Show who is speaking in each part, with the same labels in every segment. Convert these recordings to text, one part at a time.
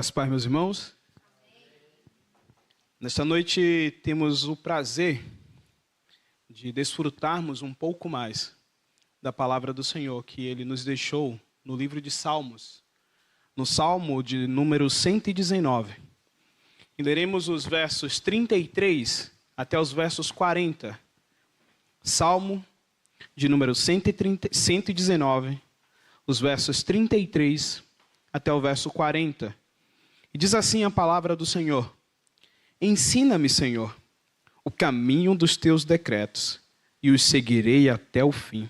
Speaker 1: Graças a Deus, meus irmãos. Nesta noite temos o prazer de desfrutarmos um pouco mais da palavra do Senhor que Ele nos deixou no livro de Salmos, no Salmo de número 119. E leremos os versos 33 até os versos 40. Salmo de número 119, os versos 33 até o verso 40. E diz assim a palavra do Senhor: Ensina-me, Senhor, o caminho dos teus decretos, e os seguirei até o fim.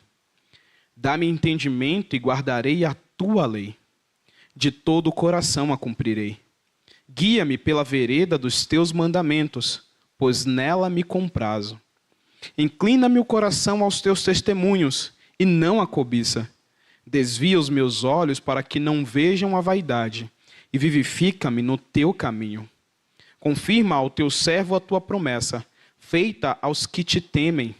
Speaker 1: Dá-me entendimento e guardarei a tua lei. De todo o coração a cumprirei. Guia-me pela vereda dos teus mandamentos, pois nela me comprazo. Inclina-me o coração aos teus testemunhos, e não a cobiça. Desvia os meus olhos para que não vejam a vaidade, e vivifica-me no teu caminho. Confirma ao teu servo a tua promessa, feita aos que te temem.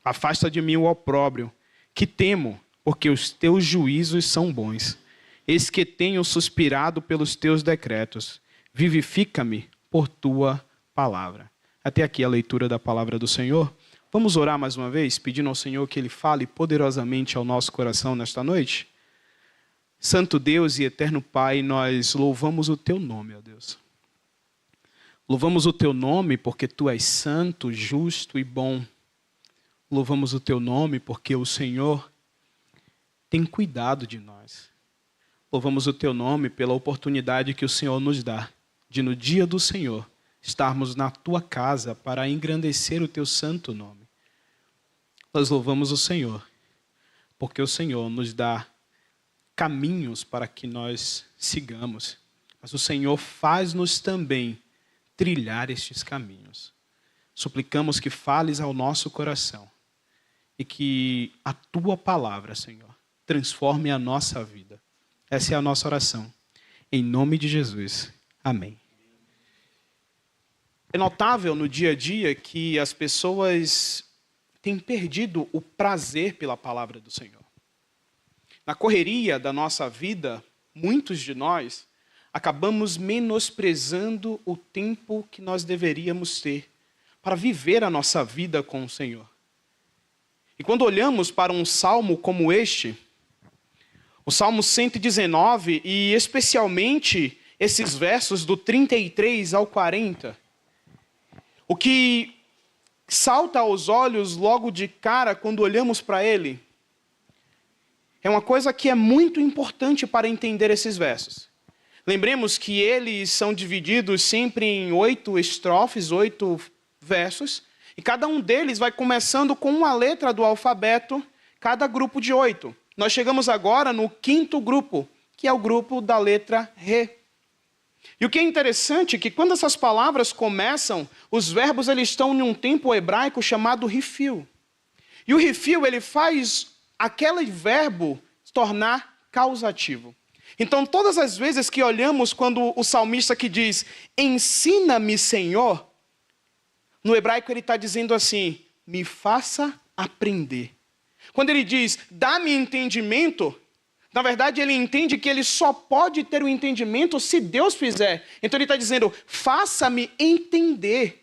Speaker 1: Afasta de mim o opróbrio, que temo, porque os teus juízos são bons. Eis que tenho suspirado pelos teus decretos. Vivifica-me por tua palavra. Até aqui a leitura da palavra do Senhor. Vamos orar mais uma vez, pedindo ao Senhor que Ele fale poderosamente ao nosso coração nesta noite? Santo Deus e eterno Pai, nós louvamos o Teu nome, ó Deus. Louvamos o Teu nome porque Tu és santo, justo e bom. Louvamos o Teu nome porque o Senhor tem cuidado de nós. Louvamos o Teu nome pela oportunidade que o Senhor nos dá de, no dia do Senhor, estarmos na Tua casa para engrandecer o Teu santo nome. Nós louvamos o Senhor porque o Senhor nos dá caminhos para que nós sigamos. Mas o Senhor faz-nos também trilhar estes caminhos. Suplicamos que fales ao nosso coração e que a Tua palavra, Senhor, transforme a nossa vida. Essa é a nossa oração. Em nome de Jesus. Amém. É notável no dia a dia que as pessoas têm perdido o prazer pela palavra do Senhor. Na correria da nossa vida, muitos de nós acabamos menosprezando o tempo que nós deveríamos ter para viver a nossa vida com o Senhor. E quando olhamos para um salmo como este, o Salmo 119, e especialmente esses versos do 33 ao 40, o que salta aos olhos logo de cara quando olhamos para ele, é uma coisa que é muito importante para entender esses versos. Lembremos que eles são divididos sempre em 8 estrofes, 8 versos, e cada um deles vai começando com uma letra do alfabeto, cada grupo de 8. Nós chegamos agora no 5º grupo, que é o grupo da letra Rê. E o que é interessante é que quando essas palavras começam, os verbos eles estão em um tempo hebraico chamado rifil. E o rifil ele faz aquele verbo se tornar causativo. Então, todas as vezes que olhamos quando o salmista que diz, ensina-me, Senhor, no hebraico ele está dizendo assim, me faça aprender. Quando ele diz, dá-me entendimento, na verdade ele entende que ele só pode ter o entendimento se Deus fizer. Então ele está dizendo, faça-me entender.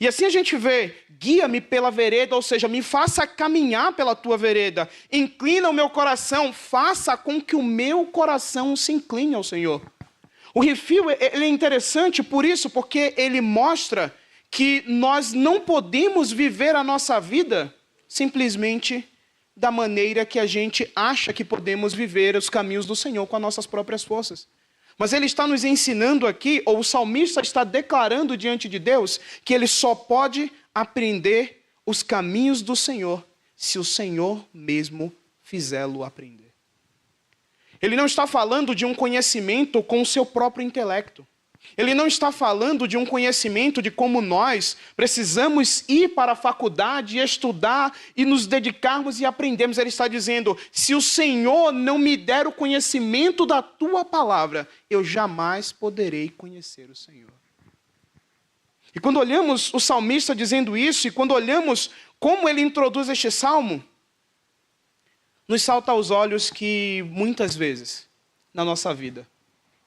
Speaker 1: E assim a gente vê, guia-me pela vereda, ou seja, me faça caminhar pela tua vereda. Inclina o meu coração, faça com que o meu coração se incline ao Senhor. O refil ele é interessante por isso, porque ele mostra que nós não podemos viver a nossa vida simplesmente da maneira que a gente acha que podemos viver os caminhos do Senhor com as nossas próprias forças. Mas ele está nos ensinando aqui, ou o salmista está declarando diante de Deus, que ele só pode aprender os caminhos do Senhor se o Senhor mesmo fizê-lo aprender. Ele não está falando de um conhecimento com o seu próprio intelecto. Ele não está falando de um conhecimento de como nós precisamos ir para a faculdade, estudar e nos dedicarmos e aprendermos. Ele está dizendo, se o Senhor não me der o conhecimento da tua palavra, eu jamais poderei conhecer o Senhor. E quando olhamos o salmista dizendo isso, e quando olhamos como ele introduz este salmo, nos salta aos olhos que muitas vezes na nossa vida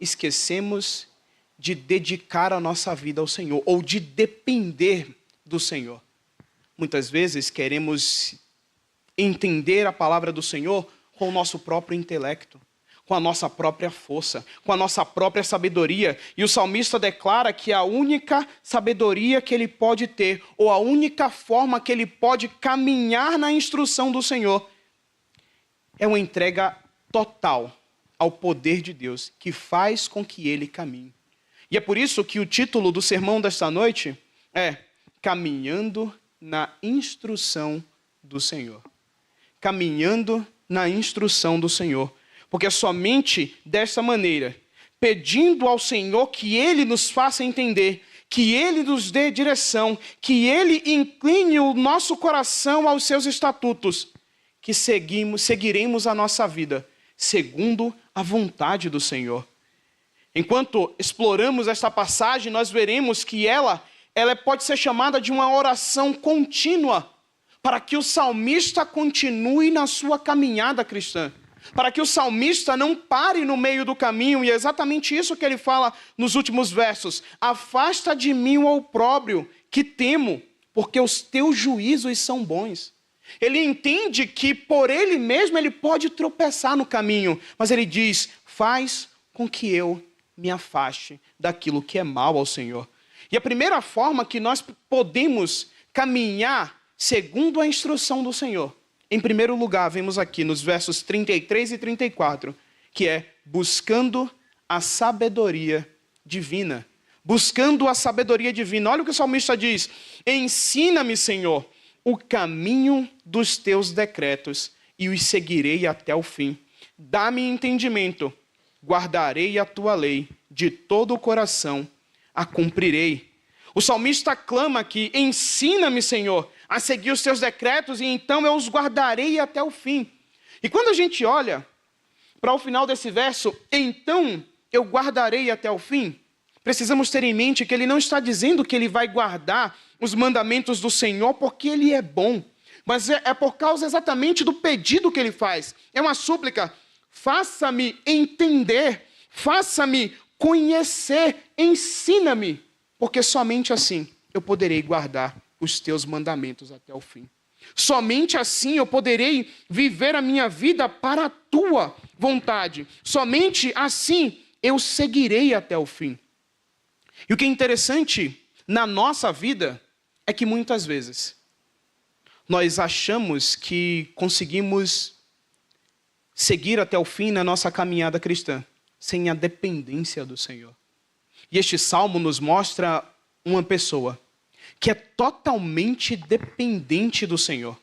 Speaker 1: esquecemos de dedicar a nossa vida ao Senhor, ou de depender do Senhor. Muitas vezes queremos entender a palavra do Senhor com o nosso próprio intelecto, com a nossa própria força, com a nossa própria sabedoria. E o salmista declara que a única sabedoria que ele pode ter, ou a única forma que ele pode caminhar na instrução do Senhor, é uma entrega total ao poder de Deus, que faz com que ele caminhe. E é por isso que o título do sermão desta noite é Caminhando na Instrução do Senhor. Caminhando na instrução do Senhor. Porque é somente dessa maneira, pedindo ao Senhor que Ele nos faça entender, que Ele nos dê direção, que Ele incline o nosso coração aos seus estatutos, que seguiremos a nossa vida segundo a vontade do Senhor. Enquanto exploramos esta passagem, nós veremos que ela pode ser chamada de uma oração contínua, para que o salmista continue na sua caminhada cristã, para que o salmista não pare no meio do caminho, e é exatamente isso que ele fala nos últimos versos. Afasta de mim o opróbrio, que temo, porque os teus juízos são bons. Ele entende que por ele mesmo ele pode tropeçar no caminho, mas ele diz, faz com que eu me afaste daquilo que é mal ao Senhor. E a primeira forma que nós podemos caminhar segundo a instrução do Senhor, em primeiro lugar, vemos aqui nos versos 33 e 34, que é buscando a sabedoria divina. Buscando a sabedoria divina. Olha o que o salmista diz. Ensina-me, Senhor, o caminho dos teus decretos e os seguirei até o fim. Dá-me entendimento, guardarei a tua lei, de todo o coração a cumprirei. O salmista clama que ensina-me, Senhor, a seguir os teus decretos e então eu os guardarei até o fim. E quando a gente olha para o final desse verso, então eu guardarei até o fim, precisamos ter em mente que ele não está dizendo que ele vai guardar os mandamentos do Senhor porque ele é bom, mas é por causa exatamente do pedido que ele faz. É uma súplica, faça-me entender, faça-me conhecer, ensina-me, porque somente assim eu poderei guardar os teus mandamentos até o fim. Somente assim eu poderei viver a minha vida para a tua vontade. Somente assim eu seguirei até o fim. E o que é interessante na nossa vida é que muitas vezes nós achamos que conseguimos seguir até o fim na nossa caminhada cristã, sem a dependência do Senhor. E este salmo nos mostra uma pessoa que é totalmente dependente do Senhor.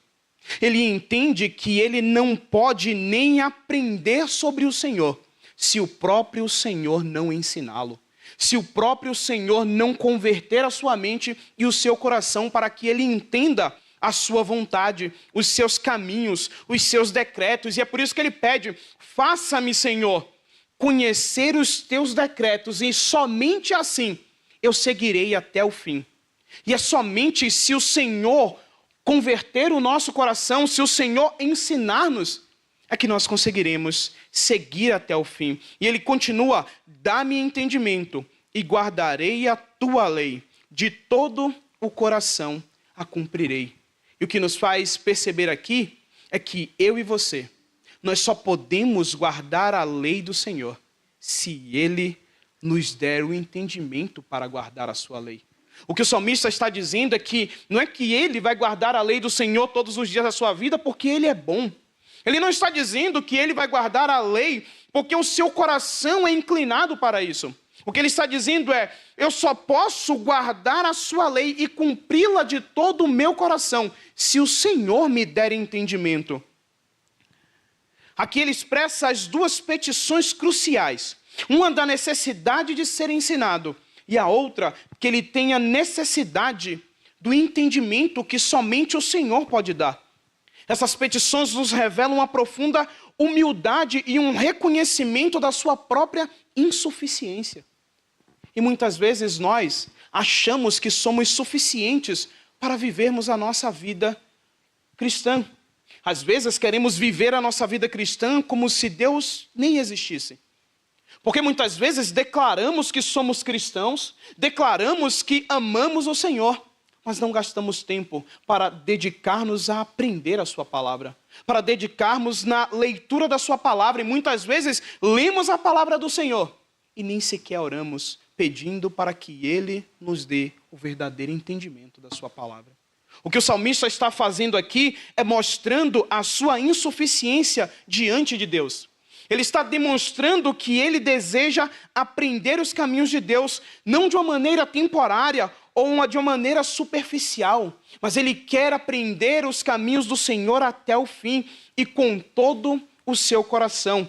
Speaker 1: Ele entende que ele não pode nem aprender sobre o Senhor se o próprio Senhor não ensiná-lo. Se o próprio Senhor não converter a sua mente e o seu coração para que ele entenda a sua vontade, os seus caminhos, os seus decretos. E é por isso que ele pede, faça-me, Senhor, conhecer os teus decretos e somente assim eu seguirei até o fim. E é somente se o Senhor converter o nosso coração, se o Senhor ensinar-nos, é que nós conseguiremos seguir até o fim. E ele continua, dá-me entendimento e guardarei a tua lei, de todo o coração a cumprirei. E o que nos faz perceber aqui é que eu e você, nós só podemos guardar a lei do Senhor se Ele nos der o entendimento para guardar a sua lei. O que o salmista está dizendo é que não é que ele vai guardar a lei do Senhor todos os dias da sua vida porque ele é bom. Ele não está dizendo que ele vai guardar a lei porque o seu coração é inclinado para isso. O que ele está dizendo é, eu só posso guardar a sua lei e cumpri-la de todo o meu coração se o Senhor me der entendimento. Aqui ele expressa as duas petições cruciais. Uma da necessidade de ser ensinado e a outra que ele tenha necessidade do entendimento que somente o Senhor pode dar. Essas petições nos revelam uma profunda humildade e um reconhecimento da sua própria insuficiência. E muitas vezes nós achamos que somos suficientes para vivermos a nossa vida cristã. Às vezes queremos viver a nossa vida cristã como se Deus nem existisse. Porque muitas vezes declaramos que somos cristãos, declaramos que amamos o Senhor, mas não gastamos tempo para dedicar-nos a aprender a sua palavra, para dedicarmos na leitura da sua palavra, e muitas vezes lemos a palavra do Senhor e nem sequer oramos, pedindo para que Ele nos dê o verdadeiro entendimento da sua palavra. O que o salmista está fazendo aqui é mostrando a sua insuficiência diante de Deus. Ele está demonstrando que ele deseja aprender os caminhos de Deus, não de uma maneira temporária ou de uma maneira superficial, mas ele quer aprender os caminhos do Senhor até o fim e com todo o seu coração,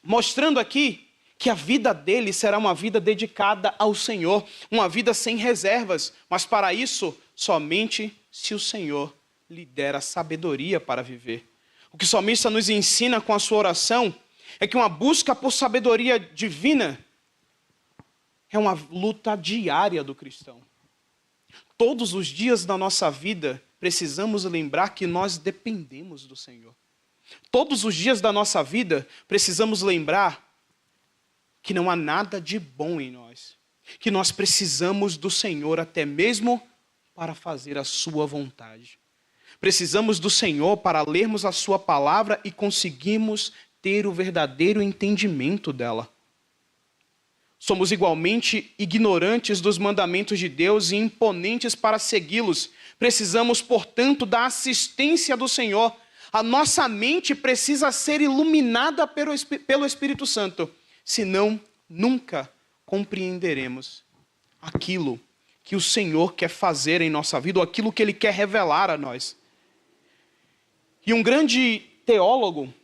Speaker 1: mostrando aqui que a vida dele será uma vida dedicada ao Senhor, uma vida sem reservas, mas para isso, somente se o Senhor lhe der a sabedoria para viver. O que o salmista nos ensina com a sua oração é que uma busca por sabedoria divina é uma luta diária do cristão. Todos os dias da nossa vida, precisamos lembrar que nós dependemos do Senhor. Todos os dias da nossa vida, precisamos lembrar que não há nada de bom em nós, que nós precisamos do Senhor até mesmo para fazer a sua vontade. Precisamos do Senhor para lermos a sua palavra e conseguimos ter o verdadeiro entendimento dela. Somos igualmente ignorantes dos mandamentos de Deus e imponentes para segui-los. Precisamos, portanto, da assistência do Senhor. A nossa mente precisa ser iluminada pelo Espírito Santo. Senão, nunca compreenderemos aquilo que o Senhor quer fazer em nossa vida, ou aquilo que Ele quer revelar a nós. E um grande teólogo,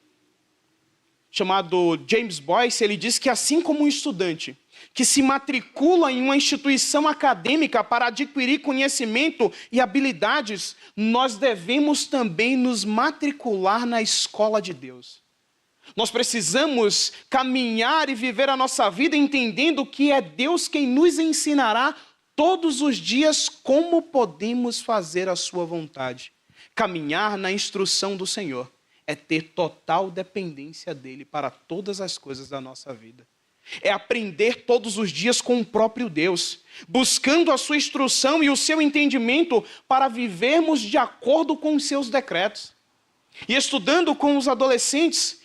Speaker 1: chamado James Boyce, ele diz que assim como um estudante que se matricula em uma instituição acadêmica para adquirir conhecimento e habilidades, nós devemos também nos matricular na escola de Deus. Nós precisamos caminhar e viver a nossa vida entendendo que é Deus quem nos ensinará todos os dias como podemos fazer a sua vontade. Caminhar na instrução do Senhor é ter total dependência dele para todas as coisas da nossa vida. É aprender todos os dias com o próprio Deus, buscando a sua instrução e o seu entendimento para vivermos de acordo com os seus decretos. E estudando com os adolescentes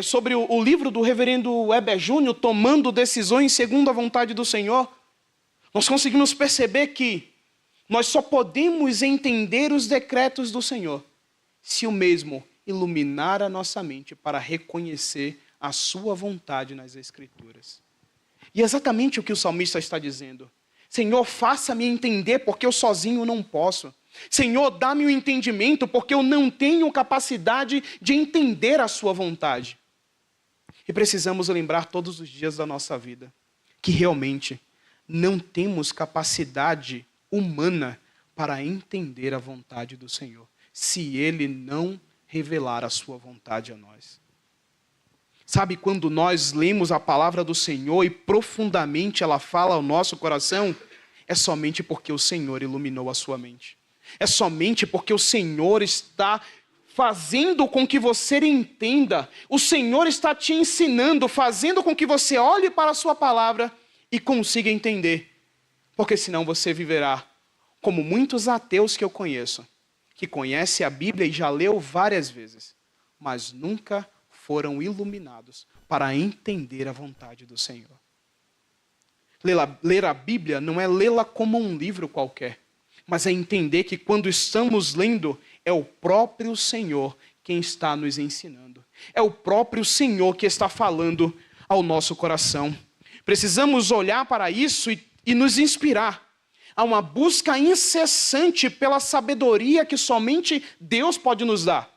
Speaker 1: sobre o livro do reverendo Weber Júnior, Tomando Decisões Segundo a Vontade do Senhor, nós conseguimos perceber que nós só podemos entender os decretos do Senhor se o mesmo iluminar a nossa mente para reconhecer a sua vontade nas Escrituras. E é exatamente o que o salmista está dizendo. Senhor, faça-me entender porque eu sozinho não posso. Senhor, dá-me o entendimento porque eu não tenho capacidade de entender a sua vontade. E precisamos lembrar todos os dias da nossa vida que realmente não temos capacidade humana para entender a vontade do Senhor, se Ele não revelar a sua vontade a nós. Sabe, quando nós lemos a palavra do Senhor e profundamente ela fala ao nosso coração, é somente porque o Senhor iluminou a sua mente. É somente porque o Senhor está fazendo com que você entenda. O Senhor está te ensinando, fazendo com que você olhe para a sua palavra e consiga entender. Porque senão você viverá como muitos ateus que eu conheço, que conhecem a Bíblia e já leu várias vezes, mas nunca foram iluminados para entender a vontade do Senhor. Ler a Bíblia não é lê-la como um livro qualquer, mas é entender que quando estamos lendo, é o próprio Senhor quem está nos ensinando. É o próprio Senhor que está falando ao nosso coração. Precisamos olhar para isso e nos inspirar a uma busca incessante pela sabedoria que somente Deus pode nos dar.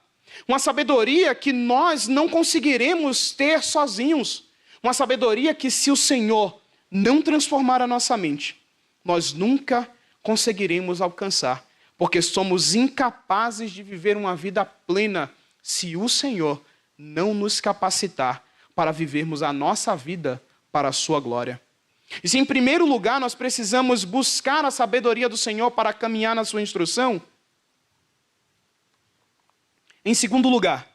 Speaker 1: Uma sabedoria que nós não conseguiremos ter sozinhos. Uma sabedoria que, se o Senhor não transformar a nossa mente, nós nunca conseguiremos alcançar, porque somos incapazes de viver uma vida plena se o Senhor não nos capacitar para vivermos a nossa vida para a sua glória. E se em primeiro lugar nós precisamos buscar a sabedoria do Senhor para caminhar na sua instrução, em segundo lugar,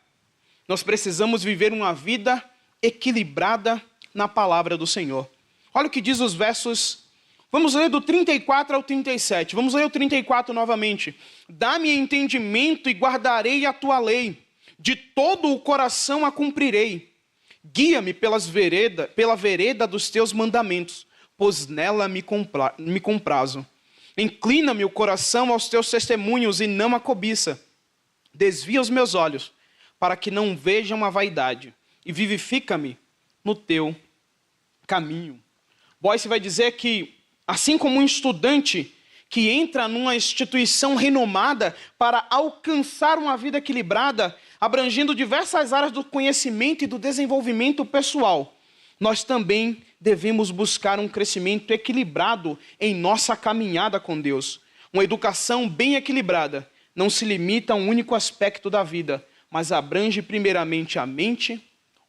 Speaker 1: nós precisamos viver uma vida equilibrada na palavra do Senhor. Olha o que diz os versos. Vamos ler do 34 ao 37. Vamos ler o 34 novamente. Dá-me entendimento e guardarei a tua lei. De todo o coração a cumprirei. Guia-me pela vereda dos teus mandamentos, pois nela me comprazo. Inclina-me o coração aos teus testemunhos e não a cobiça. Desvia os meus olhos, para que não vejam a vaidade, e vivifica-me no teu caminho. Boyce vai dizer que, assim como um estudante que entra numa instituição renomada para alcançar uma vida equilibrada, abrangendo diversas áreas do conhecimento e do desenvolvimento pessoal, nós também devemos buscar um crescimento equilibrado em nossa caminhada com Deus. Uma educação bem equilibrada não se limita a um único aspecto da vida, mas abrange primeiramente a mente,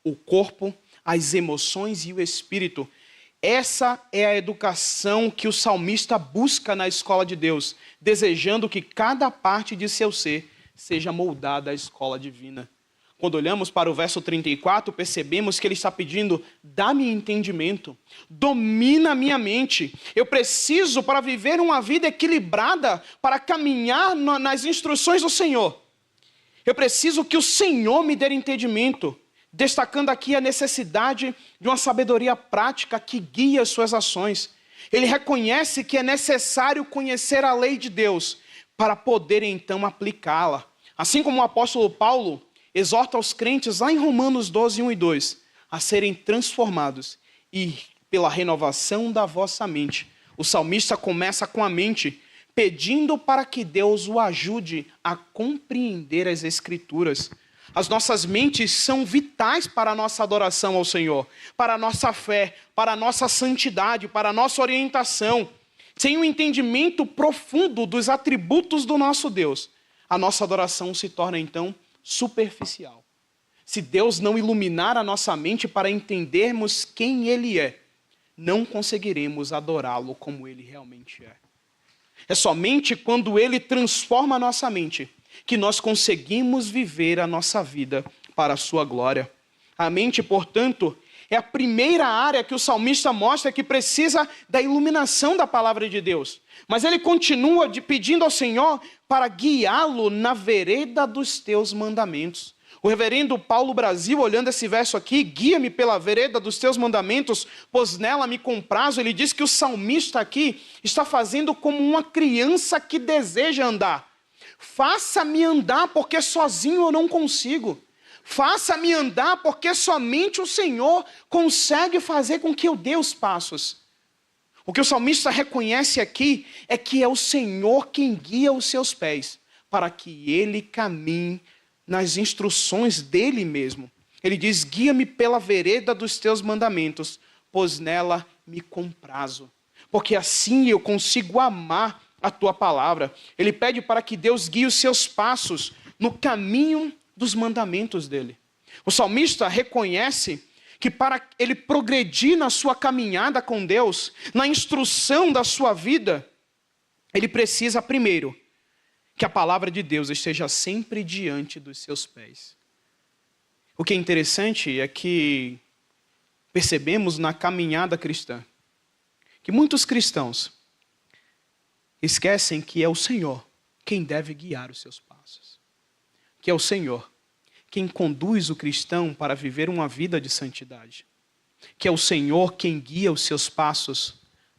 Speaker 1: o corpo, as emoções e o espírito. Essa é a educação que o salmista busca na escola de Deus, desejando que cada parte de seu ser seja moldada à escola divina. Quando olhamos para o verso 34, percebemos que ele está pedindo, dá-me entendimento, domina a minha mente. Eu preciso, para viver uma vida equilibrada, para caminhar nas instruções do Senhor. Eu preciso que o Senhor me dê entendimento, destacando aqui a necessidade de uma sabedoria prática que guia as suas ações. Ele reconhece que é necessário conhecer a lei de Deus para poder então aplicá-la. Assim como o apóstolo Paulo exorta os crentes lá em Romanos 12, 1 e 2, a serem transformados e pela renovação da vossa mente. O salmista começa com a mente, pedindo para que Deus o ajude a compreender as Escrituras. As nossas mentes são vitais para a nossa adoração ao Senhor, para a nossa fé, para a nossa santidade, para a nossa orientação. Sem um entendimento profundo dos atributos do nosso Deus, a nossa adoração se torna então superficial. Se Deus não iluminar a nossa mente para entendermos quem Ele é, não conseguiremos adorá-lo como Ele realmente é. É somente quando Ele transforma a nossa mente que nós conseguimos viver a nossa vida para a sua glória. A mente, portanto, é a primeira área que o salmista mostra que precisa da iluminação da palavra de Deus. Mas ele continua pedindo ao Senhor para guiá-lo na vereda dos teus mandamentos. O reverendo Paulo Brasil, olhando esse verso aqui, guia-me pela vereda dos teus mandamentos, pois nela me comprazo. Ele diz que o salmista aqui está fazendo como uma criança que deseja andar. Faça-me andar, porque sozinho eu não consigo. Faça-me andar, porque somente o Senhor consegue fazer com que eu dê os passos. O que o salmista reconhece aqui é que é o Senhor quem guia os seus pés, para que ele caminhe nas instruções dele mesmo. Ele diz, guia-me pela vereda dos teus mandamentos, pois nela me comprazo. Porque assim eu consigo amar a tua palavra. Ele pede para que Deus guie os seus passos no caminho dos mandamentos dele. O salmista reconhece que para ele progredir na sua caminhada com Deus, na instrução da sua vida, ele precisa primeiro que a palavra de Deus esteja sempre diante dos seus pés. O que é interessante é que percebemos na caminhada cristã que muitos cristãos esquecem que é o Senhor quem deve guiar os seus passos. Que é o Senhor quem conduz o cristão para viver uma vida de santidade. Que é o Senhor quem guia os seus passos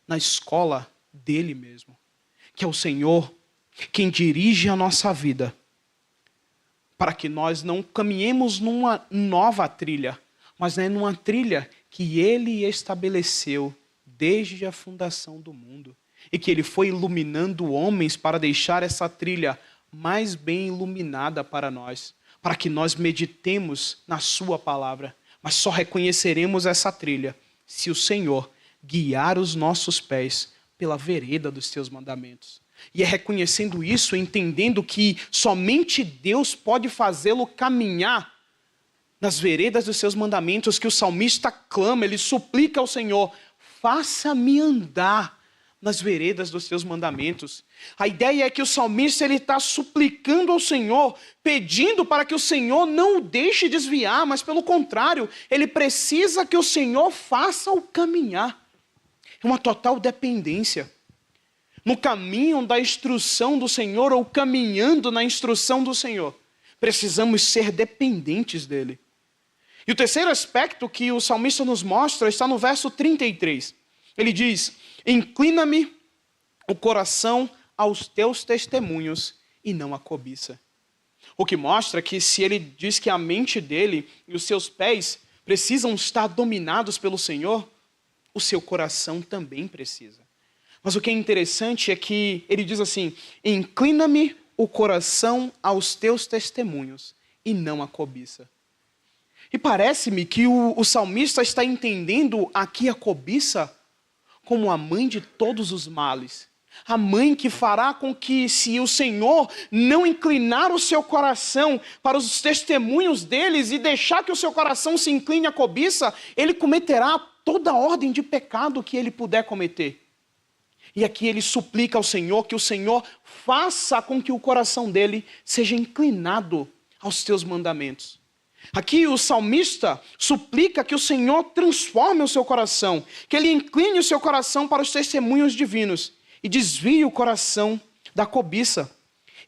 Speaker 1: na escola dele mesmo. Que é o Senhor quem dirige a nossa vida para que nós não caminhemos numa nova trilha, mas numa trilha que ele estabeleceu desde a fundação do mundo. E que ele foi iluminando homens para deixar essa trilha mais bem iluminada para nós, para que nós meditemos na sua palavra. Mas só reconheceremos essa trilha se o Senhor guiar os nossos pés pela vereda dos teus mandamentos. E é reconhecendo isso, entendendo que somente Deus pode fazê-lo caminhar nas veredas dos seus mandamentos, que o salmista clama, ele suplica ao Senhor, faça-me andar nas veredas dos teus mandamentos. A ideia é que o salmista está suplicando ao Senhor, pedindo para que o Senhor não o deixe desviar, mas pelo contrário, ele precisa que o Senhor faça-o caminhar. É uma total dependência. No caminho da instrução do Senhor, ou caminhando na instrução do Senhor, precisamos ser dependentes dele. E o terceiro aspecto que o salmista nos mostra está no verso 33. Ele diz: inclina-me o coração aos teus testemunhos e não à cobiça. O que mostra que se ele diz que a mente dele e os seus pés precisam estar dominados pelo Senhor, o seu coração também precisa. Mas o que é interessante é que ele diz assim: inclina-me o coração aos teus testemunhos e não à cobiça. E parece-me que o salmista está entendendo aqui a cobiça como a mãe de todos os males. A mãe que fará com que, se o Senhor não inclinar o seu coração para os testemunhos deles e deixar que o seu coração se incline à cobiça, ele cometerá toda a ordem de pecado que ele puder cometer. E aqui ele suplica ao Senhor que o Senhor faça com que o coração dele seja inclinado aos teus mandamentos. Aqui o salmista suplica que o Senhor transforme o seu coração, que ele incline o seu coração para os testemunhos divinos e desvie o coração da cobiça.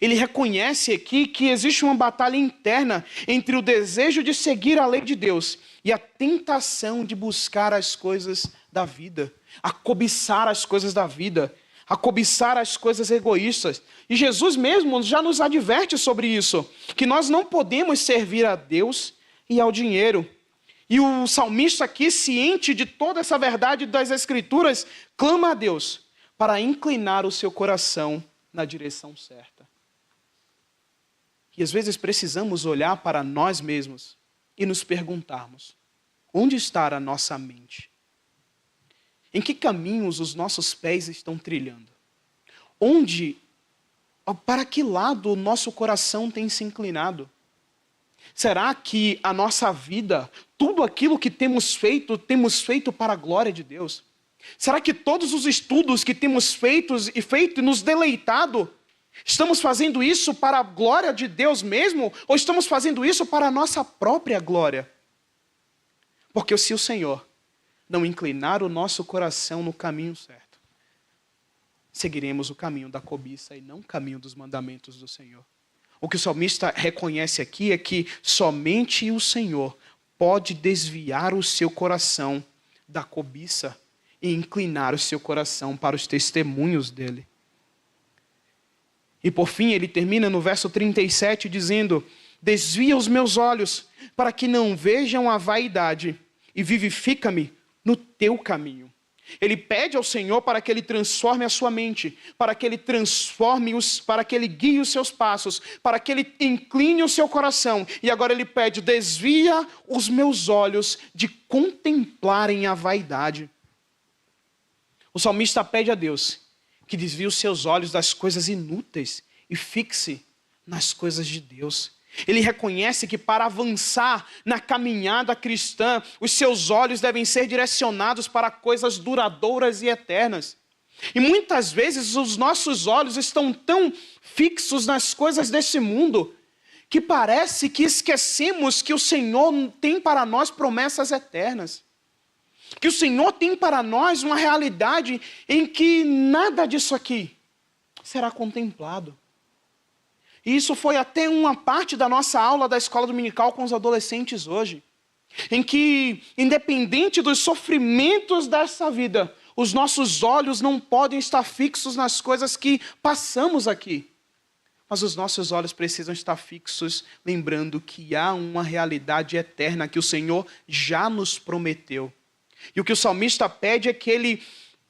Speaker 1: Ele reconhece aqui que existe uma batalha interna entre o desejo de seguir a lei de Deus e a tentação de buscar as coisas da vida, a cobiçar as coisas da vida, a cobiçar as coisas egoístas. E Jesus mesmo já nos adverte sobre isso, que nós não podemos servir a Deus e ao dinheiro. E o salmista aqui, ciente de toda essa verdade das Escrituras, clama a Deus para inclinar o seu coração na direção certa. E às vezes precisamos olhar para nós mesmos e nos perguntarmos: onde está a nossa mente? Em que caminhos os nossos pés estão trilhando? Para que lado o nosso coração tem se inclinado? Será que a nossa vida, tudo aquilo que temos feito para a glória de Deus? Será que todos os estudos que temos feito e nos deleitado, estamos fazendo isso para a glória de Deus mesmo? Ou estamos fazendo isso para a nossa própria glória? Porque se o Senhor não inclinar o nosso coração no caminho certo, seguiremos o caminho da cobiça e não o caminho dos mandamentos do Senhor. O que o salmista reconhece aqui é que somente o Senhor pode desviar o seu coração da cobiça e inclinar o seu coração para os testemunhos dele. E por fim ele termina no verso 37 dizendo: desvia os meus olhos para que não vejam a vaidade e vivifica-me no teu caminho. Ele pede ao Senhor para que ele transforme a sua mente, para que ele para que ele guie os seus passos, para que ele incline o seu coração. E agora ele pede: desvia os meus olhos de contemplarem a vaidade. O salmista pede a Deus que desvie os seus olhos das coisas inúteis e fixe nas coisas de Deus. Ele reconhece que para avançar na caminhada cristã, os seus olhos devem ser direcionados para coisas duradouras e eternas. E muitas vezes os nossos olhos estão tão fixos nas coisas desse mundo, que parece que esquecemos que o Senhor tem para nós promessas eternas. Que o Senhor tem para nós uma realidade em que nada disso aqui será contemplado. E isso foi até uma parte da nossa aula da escola dominical com os adolescentes hoje, em que, independente dos sofrimentos dessa vida, os nossos olhos não podem estar fixos nas coisas que passamos aqui. Mas os nossos olhos precisam estar fixos, lembrando que há uma realidade eterna que o Senhor já nos prometeu. E o que o salmista pede é que ele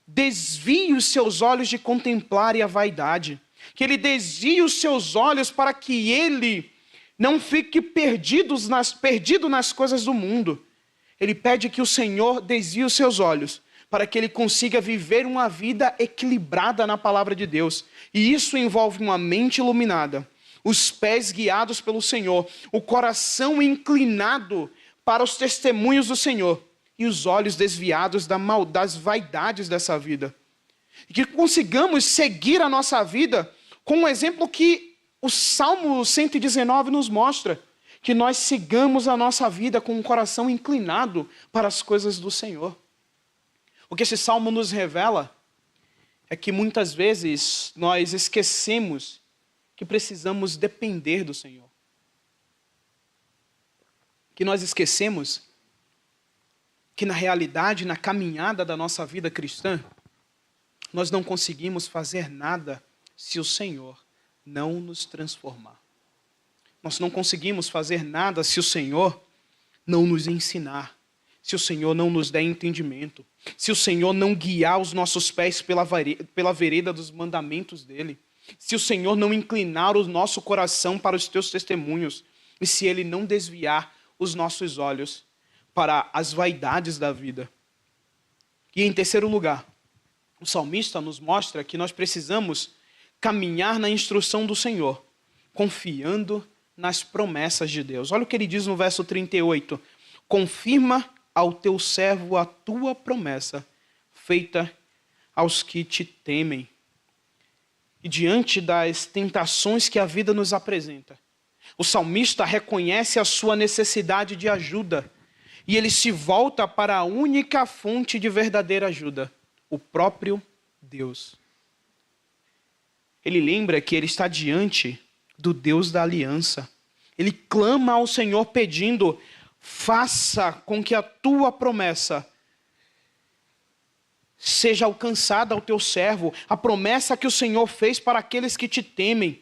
Speaker 1: desvie os seus olhos de contemplar a vaidade. Que ele desvie os seus olhos para que ele não fique perdido nas coisas do mundo. Ele pede que o Senhor desvie os seus olhos para que ele consiga viver uma vida equilibrada na palavra de Deus. E isso envolve uma mente iluminada, os pés guiados pelo Senhor, o coração inclinado para os testemunhos do Senhor e os olhos desviados das vaidades dessa vida. E que consigamos seguir a nossa vida com um exemplo que o Salmo 119 nos mostra. Que nós sigamos a nossa vida com um coração inclinado para as coisas do Senhor. O que esse Salmo nos revela é que muitas vezes nós esquecemos que precisamos depender do Senhor. Que nós esquecemos que na realidade, na caminhada da nossa vida cristã, nós não conseguimos fazer nada se o Senhor não nos transformar. Nós não conseguimos fazer nada se o Senhor não nos ensinar, se o Senhor não nos der entendimento, se o Senhor não guiar os nossos pés pela vereda dos mandamentos dEle, se o Senhor não inclinar o nosso coração para os teus testemunhos, e se Ele não desviar os nossos olhos para as vaidades da vida. E em terceiro lugar, o salmista nos mostra que nós precisamos caminhar na instrução do Senhor, confiando nas promessas de Deus. Olha o que ele diz no verso 38. Confirma ao teu servo a tua promessa, feita aos que te temem. E diante das tentações que a vida nos apresenta, o salmista reconhece a sua necessidade de ajuda e ele se volta para a única fonte de verdadeira ajuda, o próprio Deus. Ele lembra que ele está diante do Deus da aliança. Ele clama ao Senhor pedindo: faça com que a tua promessa seja alcançada ao teu servo, a promessa que o Senhor fez para aqueles que te temem.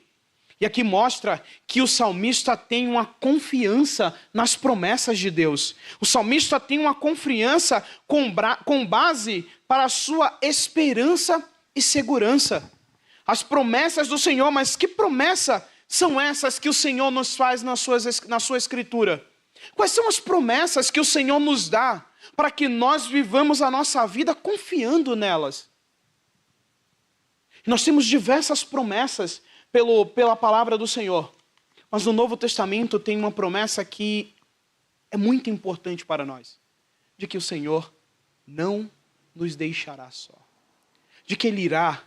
Speaker 1: E aqui mostra que o salmista tem uma confiança nas promessas de Deus. O salmista tem uma confiança com base para a sua esperança e segurança. As promessas do Senhor, mas que promessa são essas que o Senhor nos faz na sua Escritura? Quais são as promessas que o Senhor nos dá para que nós vivamos a nossa vida confiando nelas? Nós temos diversas promessas pela palavra do Senhor. Mas no Novo Testamento tem uma promessa que é muito importante para nós. De que o Senhor não nos deixará só. De que Ele irá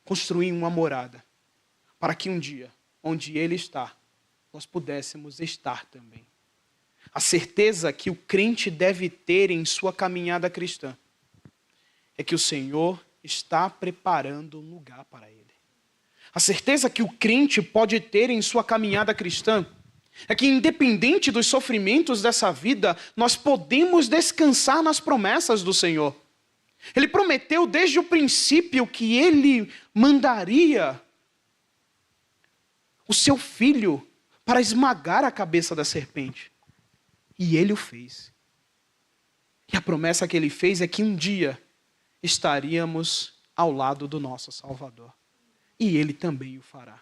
Speaker 1: construir uma morada. Para que um dia, onde Ele está, nós pudéssemos estar também. A certeza que o crente deve ter em sua caminhada cristã é que o Senhor está preparando um lugar para Ele. A certeza que o crente pode ter em sua caminhada cristã é que, independente dos sofrimentos dessa vida, nós podemos descansar nas promessas do Senhor. Ele prometeu desde o princípio que Ele mandaria o seu filho para esmagar a cabeça da serpente. E Ele o fez. E a promessa que Ele fez é que um dia estaríamos ao lado do nosso Salvador. E Ele também o fará.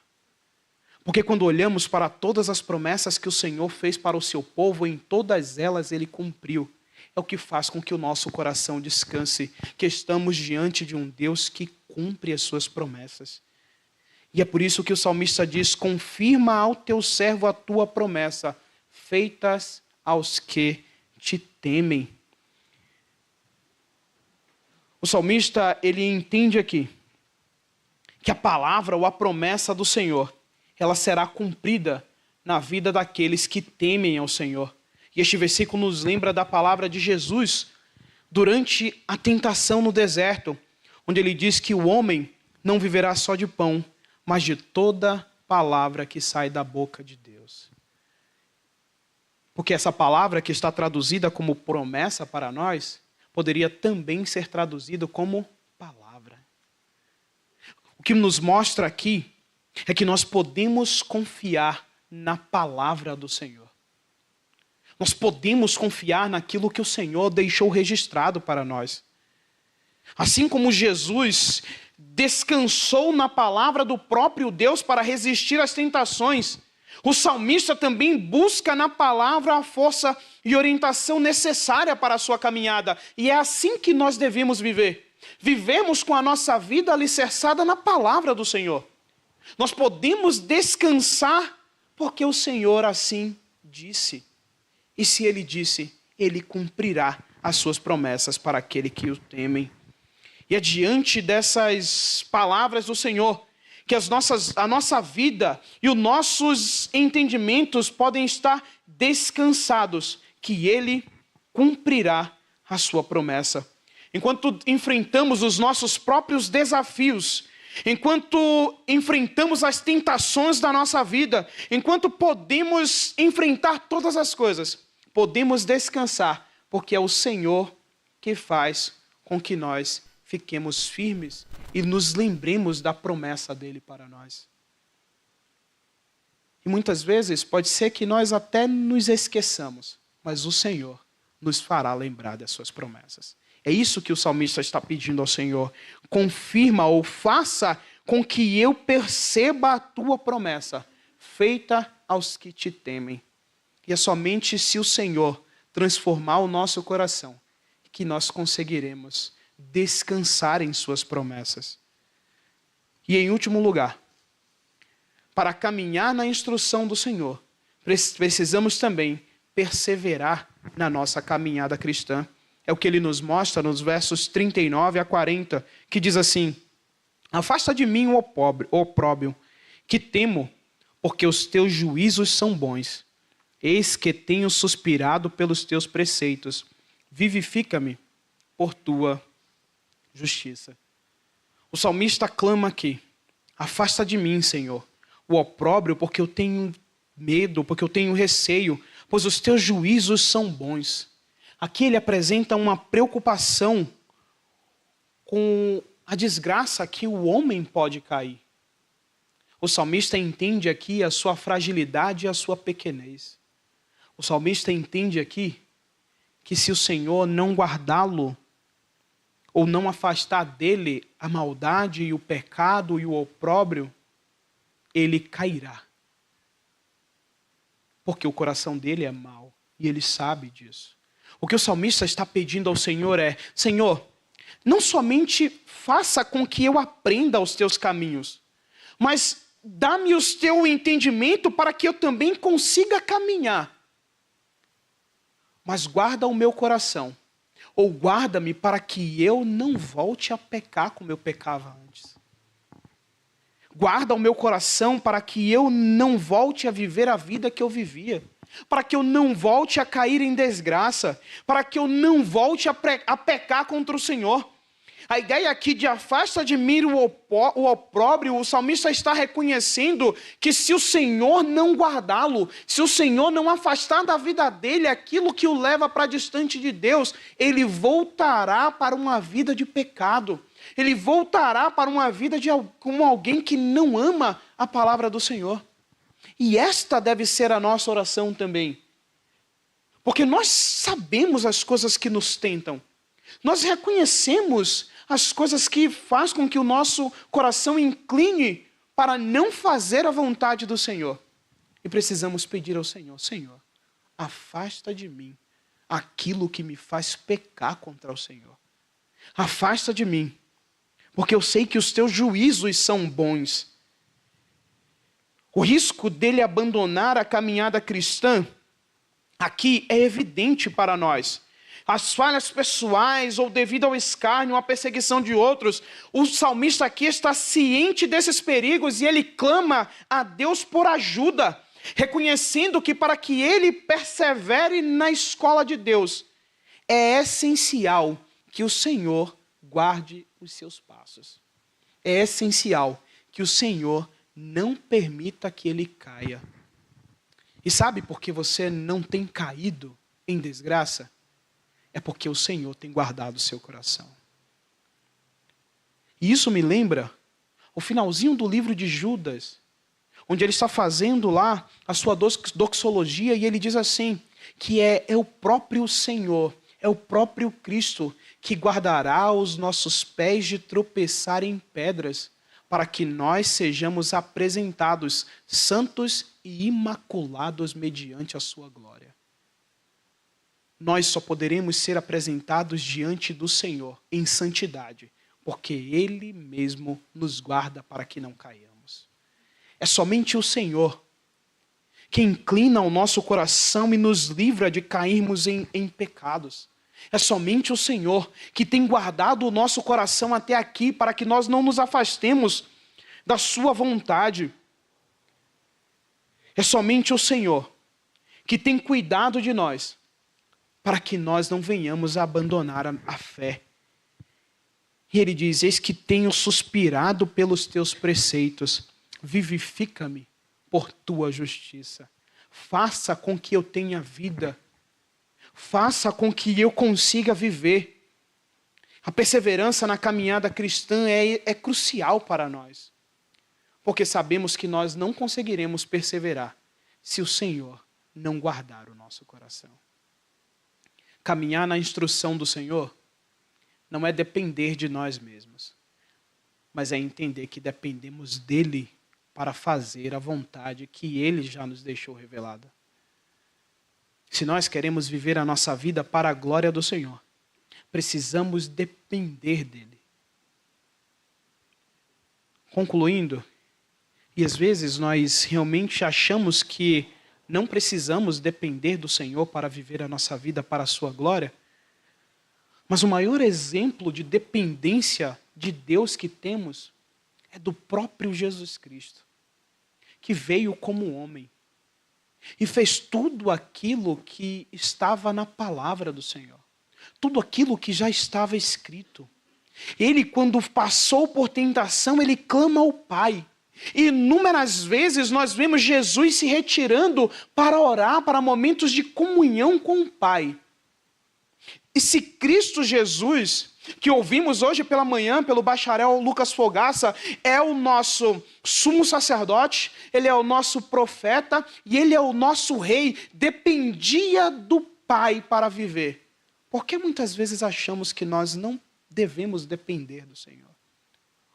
Speaker 1: Porque quando olhamos para todas as promessas que o Senhor fez para o seu povo, em todas elas Ele cumpriu. É o que faz com que o nosso coração descanse, que estamos diante de um Deus que cumpre as suas promessas. E é por isso que o salmista diz: confirma ao teu servo a tua promessa, feitas aos que te temem. O salmista, ele entende aqui que a palavra ou a promessa do Senhor, ela será cumprida na vida daqueles que temem ao Senhor. E este versículo nos lembra da palavra de Jesus durante a tentação no deserto, onde ele diz que o homem não viverá só de pão, mas de toda palavra que sai da boca de Deus. Porque essa palavra que está traduzida como promessa para nós, poderia também ser traduzida como palavra. O que nos mostra aqui é que nós podemos confiar na palavra do Senhor. Nós podemos confiar naquilo que o Senhor deixou registrado para nós. Assim como Jesus descansou na palavra do próprio Deus para resistir às tentações, o salmista também busca na palavra a força e orientação necessária para a sua caminhada. E é assim que nós devemos viver. Vivemos com a nossa vida alicerçada na palavra do Senhor. Nós podemos descansar porque o Senhor assim disse. E se Ele disse, Ele cumprirá as suas promessas para aquele que o temem. E é diante dessas palavras do Senhor que a nossa vida e os nossos entendimentos podem estar descansados, que Ele cumprirá a sua promessa. Enquanto enfrentamos os nossos próprios desafios, enquanto enfrentamos as tentações da nossa vida, enquanto podemos enfrentar todas as coisas, podemos descansar, porque é o Senhor que faz com que nós fiquemos firmes e nos lembremos da promessa dele para nós. E muitas vezes pode ser que nós até nos esqueçamos, mas o Senhor nos fará lembrar das suas promessas. É isso que o salmista está pedindo ao Senhor. Confirma ou faça com que eu perceba a tua promessa, feita aos que te temem. E é somente se o Senhor transformar o nosso coração que nós conseguiremos descansar em suas promessas. E em último lugar, para caminhar na instrução do Senhor, precisamos também perseverar na nossa caminhada cristã. É o que ele nos mostra nos versos 39 a 40, que diz assim: afasta de mim o opróbrio, que temo, porque os teus juízos são bons. Eis que tenho suspirado pelos teus preceitos. Vivifica-me por tua justiça. O salmista clama aqui: afasta de mim, Senhor, o opróbrio, porque eu tenho medo, porque eu tenho receio, pois os teus juízos são bons. Aqui ele apresenta uma preocupação com a desgraça que o homem pode cair. O salmista entende aqui a sua fragilidade e a sua pequenez. O salmista entende aqui que se o Senhor não guardá-lo, ou não afastar dele a maldade e o pecado e o opróbrio, ele cairá. Porque o coração dele é mau e ele sabe disso. O que o salmista está pedindo ao Senhor é: Senhor, não somente faça com que eu aprenda os teus caminhos, mas dá-me o teu entendimento para que eu também consiga caminhar. Mas guarda o meu coração, ou guarda-me para que eu não volte a pecar como eu pecava antes. Guarda o meu coração para que eu não volte a viver a vida que eu vivia. Para que eu não volte a cair em desgraça. Para que eu não volte a pecar contra o Senhor. A ideia aqui de afasta de mim o opróbrio, o salmista está reconhecendo que se o Senhor não guardá-lo, se o Senhor não afastar da vida dele aquilo que o leva para distante de Deus, ele voltará para uma vida de pecado. Ele voltará para uma vida como alguém que não ama a palavra do Senhor. E esta deve ser a nossa oração também. Porque nós sabemos as coisas que nos tentam. Nós reconhecemos as coisas que fazem com que o nosso coração incline para não fazer a vontade do Senhor. E precisamos pedir ao Senhor: Senhor, afasta de mim aquilo que me faz pecar contra o Senhor. Afasta de mim, porque eu sei que os teus juízos são bons. O risco dele abandonar a caminhada cristã aqui é evidente para nós. As falhas pessoais ou devido ao escárnio, à perseguição de outros, o salmista aqui está ciente desses perigos e ele clama a Deus por ajuda, reconhecendo que para que ele persevere na escola de Deus, é essencial que o Senhor guarde os seus passos. É essencial que o Senhor não permita que ele caia. E sabe por que você não tem caído em desgraça? É porque o Senhor tem guardado o seu coração. E isso me lembra o finalzinho do livro de Judas, onde ele está fazendo lá a sua doxologia e ele diz assim, que é o próprio Senhor, é o próprio Cristo que guardará os nossos pés de tropeçar em pedras, para que nós sejamos apresentados santos e imaculados mediante a sua glória. Nós só poderemos ser apresentados diante do Senhor em santidade, porque Ele mesmo nos guarda para que não caiamos. É somente o Senhor que inclina o nosso coração e nos livra de cairmos em pecados. É somente o Senhor que tem guardado o nosso coração até aqui para que nós não nos afastemos da sua vontade. É somente o Senhor que tem cuidado de nós para que nós não venhamos a abandonar a fé. E ele diz: eis que tenho suspirado pelos teus preceitos, vivifica-me por tua justiça. Faça com que eu tenha vida. Faça com que eu consiga viver. A perseverança na caminhada cristã é crucial para nós. Porque sabemos que nós não conseguiremos perseverar se o Senhor não guardar o nosso coração. Caminhar na instrução do Senhor não é depender de nós mesmos, mas é entender que dependemos dele para fazer a vontade que ele já nos deixou revelada. Se nós queremos viver a nossa vida para a glória do Senhor, precisamos depender dele. Concluindo, e às vezes nós realmente achamos que não precisamos depender do Senhor para viver a nossa vida para a sua glória, mas o maior exemplo de dependência de Deus que temos é do próprio Jesus Cristo, que veio como homem e fez tudo aquilo que estava na palavra do Senhor, tudo aquilo que já estava escrito. Ele, quando passou por tentação, ele clama ao Pai. E inúmeras vezes nós vemos Jesus se retirando para orar, para momentos de comunhão com o Pai. E se Cristo Jesus, que ouvimos hoje pela manhã pelo bacharel Lucas Fogaça, é o nosso sumo sacerdote, ele é o nosso profeta e ele é o nosso rei, dependia do Pai para viver. Por que muitas vezes achamos que nós não devemos depender do Senhor?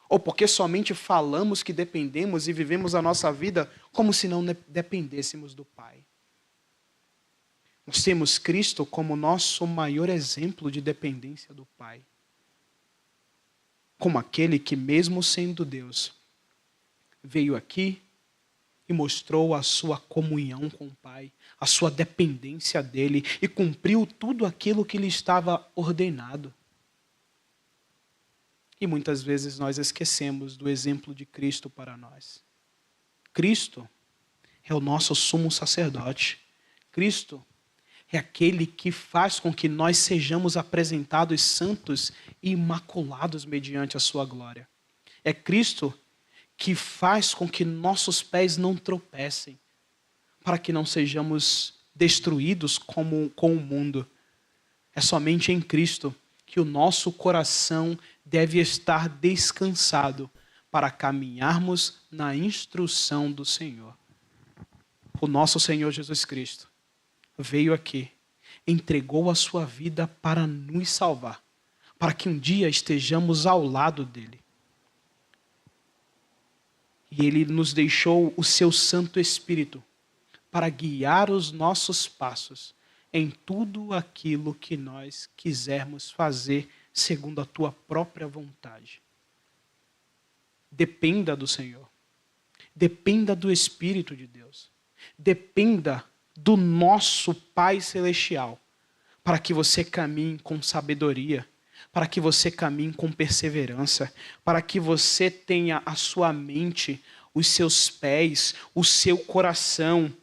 Speaker 1: Ou porque somente falamos que dependemos e vivemos a nossa vida como se não dependêssemos do Pai? Nós temos Cristo como nosso maior exemplo de dependência do Pai. Como aquele que, mesmo sendo Deus, veio aqui e mostrou a sua comunhão com o Pai, a sua dependência dele e cumpriu tudo aquilo que lhe estava ordenado. E muitas vezes nós esquecemos do exemplo de Cristo para nós. Cristo é o nosso sumo sacerdote. Cristo é aquele que faz com que nós sejamos apresentados santos e imaculados mediante a sua glória. É Cristo que faz com que nossos pés não tropecem, para que não sejamos destruídos com o mundo. É somente em Cristo que o nosso coração deve estar descansado para caminharmos na instrução do Senhor. O nosso Senhor Jesus Cristo veio aqui, entregou a sua vida para nos salvar, para que um dia estejamos ao lado dele. E ele nos deixou o seu Santo Espírito para guiar os nossos passos em tudo aquilo que nós quisermos fazer segundo a tua própria vontade. Dependa do Senhor. Dependa do Espírito de Deus. Dependa do nosso Pai Celestial, para que você caminhe com sabedoria, para que você caminhe com perseverança, para que você tenha a sua mente, os seus pés, o seu coração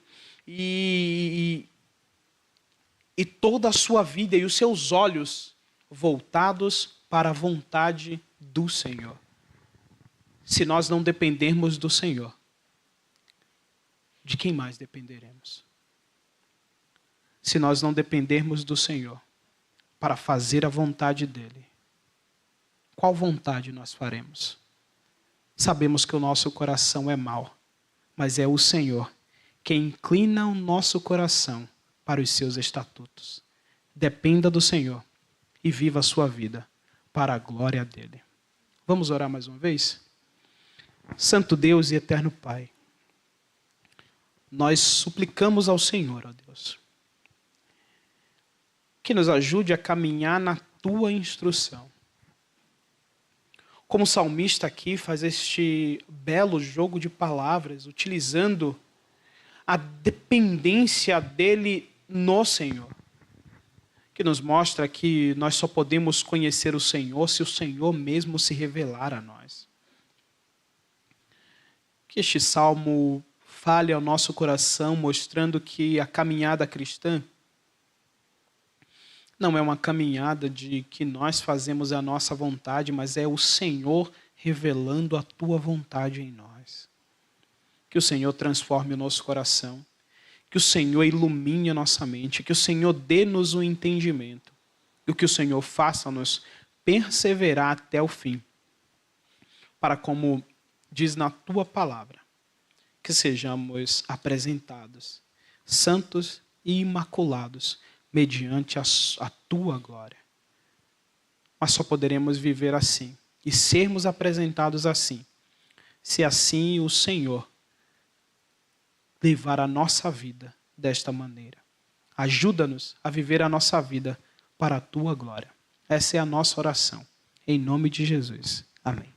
Speaker 1: e toda a sua vida e os seus olhos voltados para a vontade do Senhor. Se nós não dependermos do Senhor, de quem mais dependeremos? Se nós não dependermos do Senhor para fazer a vontade dele, qual vontade nós faremos? Sabemos que o nosso coração é mau, mas é o Senhor quem inclina o nosso coração para os seus estatutos. Dependa do Senhor e viva a sua vida para a glória dele. Vamos orar mais uma vez? Santo Deus e eterno Pai, nós suplicamos ao Senhor, ó Deus, que nos ajude a caminhar na tua instrução. Como o salmista aqui faz este belo jogo de palavras, utilizando a dependência dele no Senhor. Que que nos mostra que nós só podemos conhecer o Senhor se o Senhor mesmo se revelar a nós. Que este salmo fale ao nosso coração, mostrando que a caminhada cristã não é uma caminhada de que nós fazemos a nossa vontade, mas é o Senhor revelando a tua vontade em nós. Que o Senhor transforme o nosso coração, que o Senhor ilumine a nossa mente, que o Senhor dê-nos o entendimento, e que o Senhor faça-nos perseverar até o fim, para, como diz na tua palavra, que sejamos apresentados santos e imaculados mediante a tua glória. Mas só poderemos viver assim e sermos apresentados assim, se assim o Senhor levar a nossa vida desta maneira. Ajuda-nos a viver a nossa vida para a tua glória. Essa é a nossa oração. Em nome de Jesus. Amém.